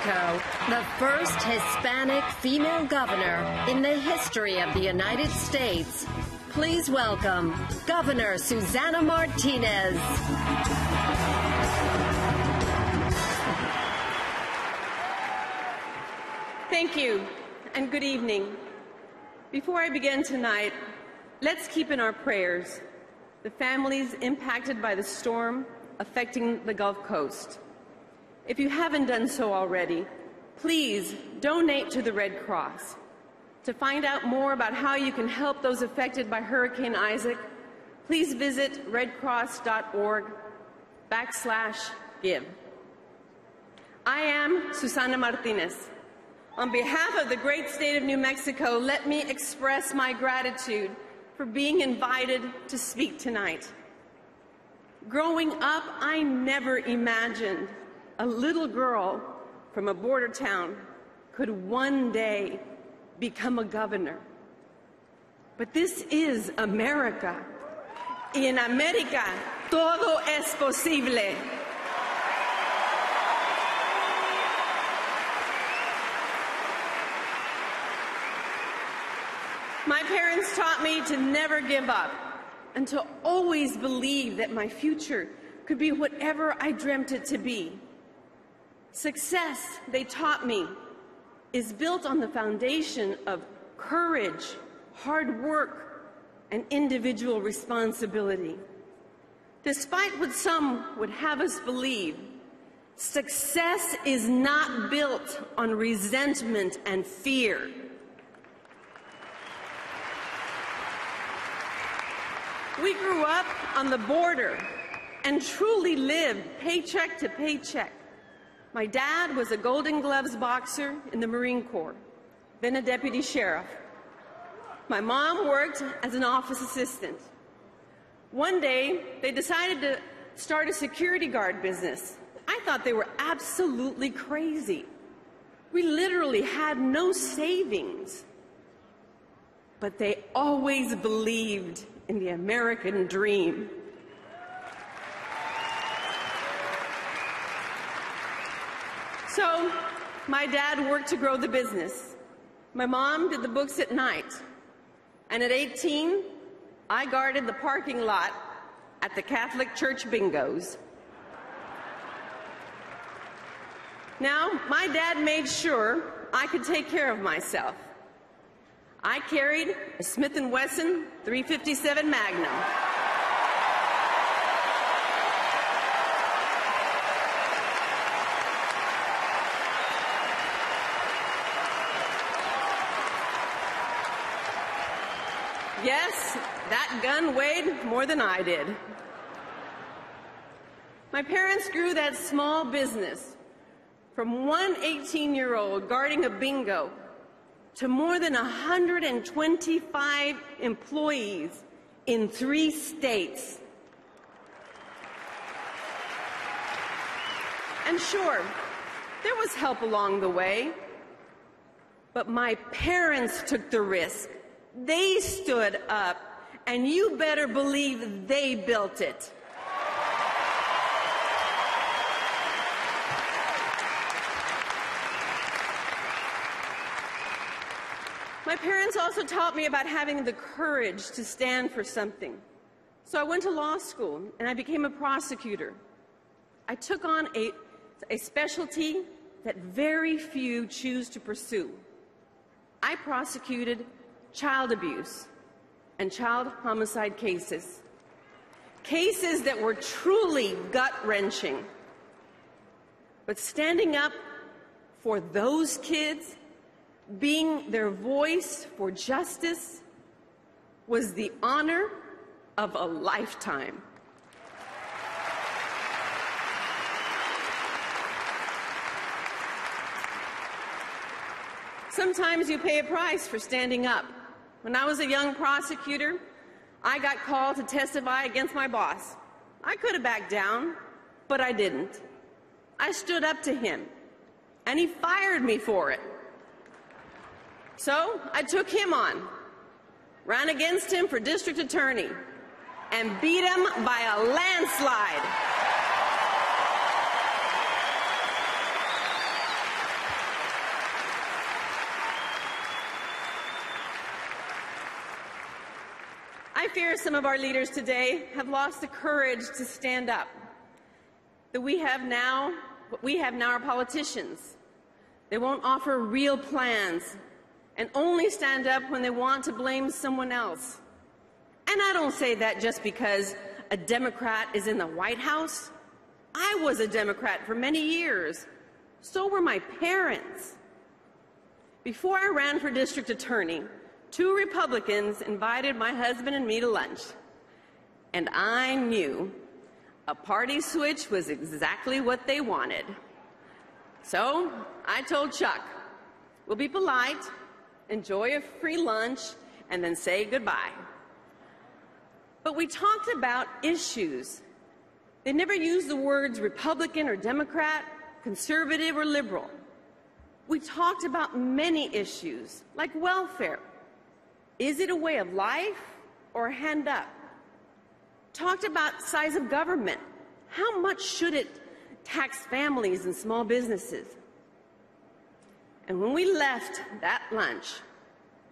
Mexico, the first Hispanic female governor in the history of the United States. Please welcome Governor Susana Martinez. Thank you, and good evening. Before I begin tonight, let's keep in our prayers the families impacted by the storm affecting the Gulf Coast. If you haven't done so already, please donate to the Red Cross. To find out more about how you can help those affected by Hurricane Isaac, please visit redcross.org/give. I am Susana Martinez. On behalf of the great state of New Mexico, let me express my gratitude for being invited to speak tonight. Growing up, I never imagined a little girl from a border town could one day become a governor. But this is America. Y en América, todo es posible. My parents taught me to never give up and to always believe that my future could be whatever I dreamt it to be. Success, they taught me, is built on the foundation of courage, hard work, and individual responsibility. Despite what some would have us believe, success is not built on resentment and fear. We grew up on the border and truly lived paycheck to paycheck. My dad was a Golden Gloves boxer in the Marine Corps, then a deputy sheriff. My mom worked as an office assistant. One day, they decided to start a security guard business. I thought they were absolutely crazy. We literally had no savings. But they always believed in the American dream. So, my dad worked to grow the business. My mom did the books at night. And at 18, I guarded the parking lot at the Catholic Church bingos. Now, my dad made sure I could take care of myself. I carried a Smith & Wesson 357 Magnum. Yes, that gun weighed more than I did. My parents grew that small business from one 18-year-old guarding a bingo to more than 125 employees in 3 states. And sure, there was help along the way, but my parents took the risk. They stood up, and you better believe they built it. My parents also taught me about having the courage to stand for something. So I went to law school, and I became a prosecutor. I took on a specialty that very few choose to pursue. I prosecuted child abuse and child homicide cases. Cases that were truly gut-wrenching. But standing up for those kids, being their voice for justice, was the honor of a lifetime. Sometimes you pay a price for standing up. When I was a young prosecutor, I got called to testify against my boss. I could have backed down, but I didn't. I stood up to him, and he fired me for it. So I took him on, ran against him for district attorney, and beat him by a landslide. fear some of our leaders today have lost the courage to stand up. What we have now are politicians. They won't offer real plans and only stand up when they want to blame someone else. And I don't say that just because a Democrat is in the White House. I was a Democrat for many years. So were my parents. Before I ran for district attorney, 2 Republicans invited my husband and me to lunch. And I knew a party switch was exactly what they wanted. So I told Chuck, we'll be polite, enjoy a free lunch, and then say goodbye. But we talked about issues. They never used the words Republican or Democrat, conservative or liberal. We talked about many issues, like welfare. Is it a way of life or a hand up? Talked about size of government. How much should it tax families and small businesses? And when we left that lunch,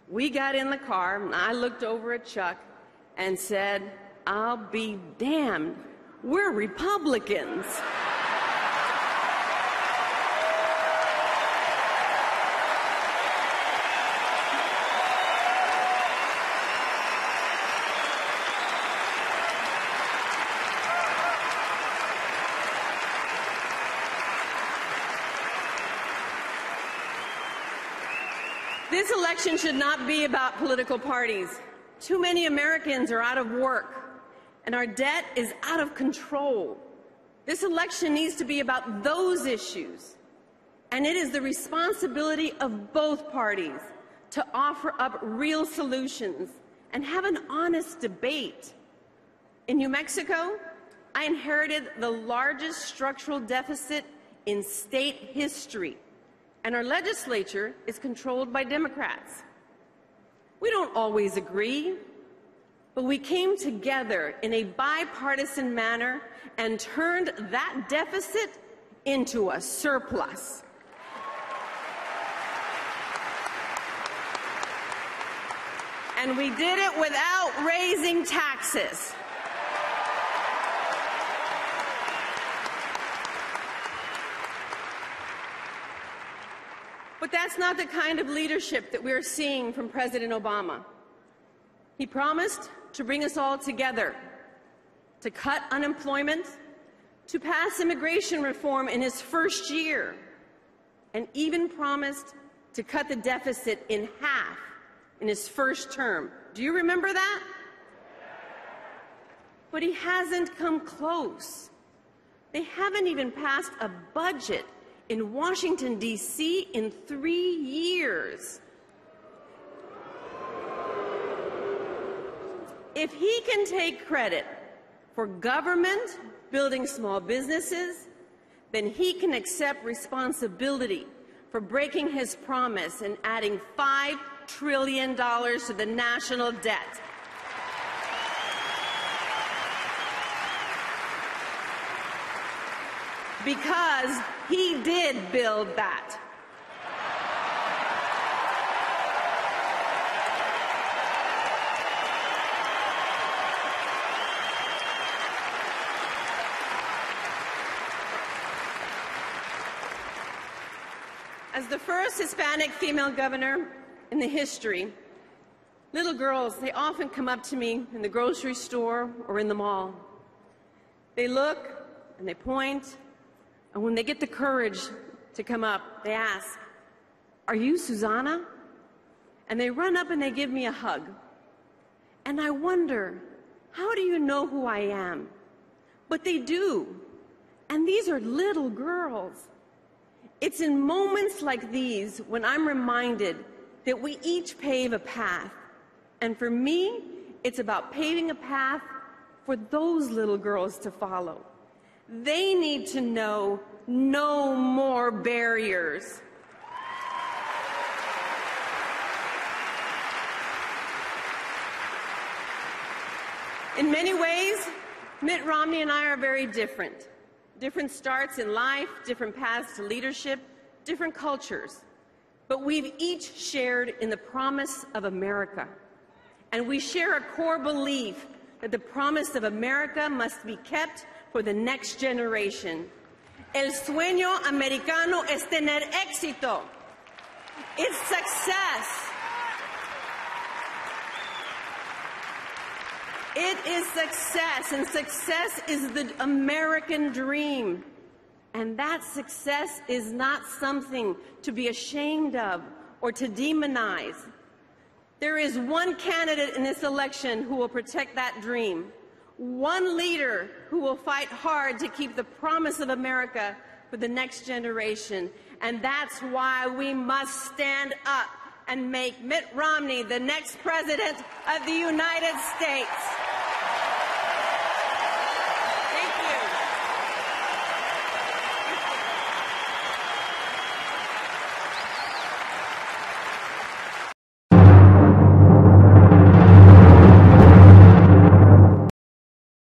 we got in the car, and I looked over at Chuck and said, I'll be damned, we're Republicans. This election should not be about political parties. Too many Americans are out of work, and our debt is out of control. This election needs to be about those issues, and it is the responsibility of both parties to offer up real solutions and have an honest debate. In New Mexico, I inherited the largest structural deficit in state history, and our legislature is controlled by Democrats. We don't always agree, but we came together in a bipartisan manner and turned that deficit into a surplus. And we did it without raising taxes. But that's not the kind of leadership that we're seeing from President Obama. He promised to bring us all together, to cut unemployment, to pass immigration reform in his first year, and even promised to cut the deficit in half in his first term. Do you remember that? But he hasn't come close. They haven't even passed a budget in Washington, D.C. in 3 years. If he can take credit for government building small businesses, then he can accept responsibility for breaking his promise and adding $5 trillion to the national debt. Because he did build that. As the first Hispanic female governor in the history, little girls, they often come up to me in the grocery store or in the mall. They look and they point, and when they get the courage to come up, they ask, "Are you Susana?" And they run up and they give me a hug. And I wonder, how do you know who I am? But they do. And these are little girls. It's in moments like these when I'm reminded that we each pave a path. And for me, it's about paving a path for those little girls to follow. They need to know no more barriers. In many ways, Mitt Romney and I are very different. Different starts in life, different paths to leadership, different cultures. But we've each shared in the promise of America. and we share a core belief that the promise of America must be kept for the next generation. El sueño americano es tener éxito. It's success. It is success, and success is the American dream. And that success is not something to be ashamed of or to demonize. There is one candidate in this election who will protect that dream. One leader who will fight hard to keep the promise of America for the next generation. And that's why we must stand up and make Mitt Romney the next president of the United States.